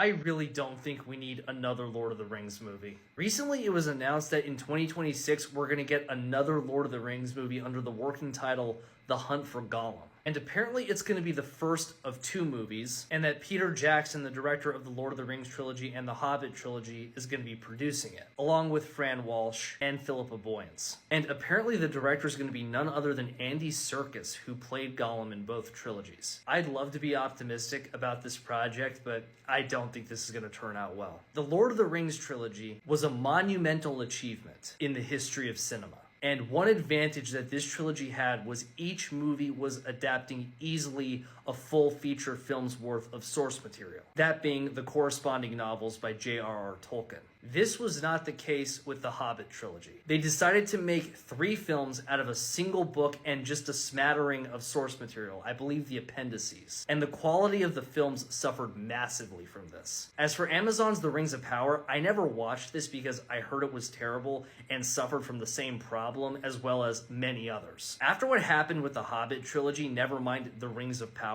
I really don't think we need another Lord of the Rings movie. Recently, it was announced that in 2026, we're going to get another Lord of the Rings movie under the working title, The Hunt for Gollum. And apparently it's going to be the first of 2 movies, and that Peter Jackson, the director of the Lord of the Rings trilogy and the Hobbit trilogy, is going to be producing it, along with Fran Walsh and Philippa Boyens. And apparently the director is going to be none other than Andy Serkis, who played Gollum in both trilogies. I'd love to be optimistic about this project, but I don't think this is going to turn out well. The Lord of the Rings trilogy was a monumental achievement in the history of cinema. And one advantage that this trilogy had was each movie was adapting easily a full feature film's worth of source material, that being the corresponding novels by J.R.R. Tolkien. This was not the case with the Hobbit trilogy. They decided to make 3 films out of a single book and just a smattering of source material, I believe the appendices. And the quality of the films suffered massively from this. As for Amazon's The Rings of Power, I never watched this because I heard it was terrible and suffered from the same problem as well as many others. After what happened with the Hobbit trilogy, never mind The Rings of Power,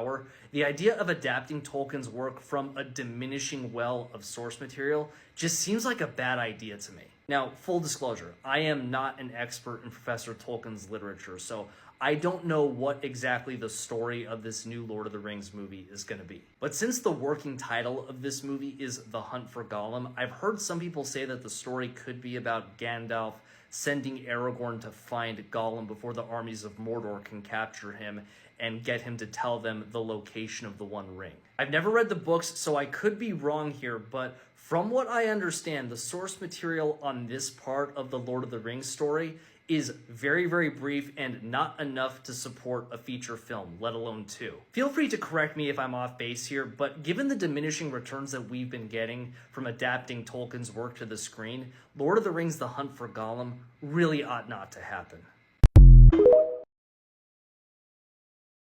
the idea of adapting Tolkien's work from a diminishing well of source material just seems like a bad idea to me. Now, full disclosure, I am not an expert in Professor Tolkien's literature, so I don't know what exactly the story of this new Lord of the Rings movie is going to be. But since the working title of this movie is The Hunt for Gollum, I've heard some people say that the story could be about Gandalf sending Aragorn to find Gollum before the armies of Mordor can capture him and get him to tell them the location of the One Ring. I've never read the books, so I could be wrong here, but from what I understand, the source material on this part of the Lord of the Rings story is very, very brief and not enough to support a feature film, let alone 2. Feel free to correct me if I'm off base here, but given the diminishing returns that we've been getting from adapting Tolkien's work to the screen, Lord of the Rings: The Hunt for Gollum really ought not to happen.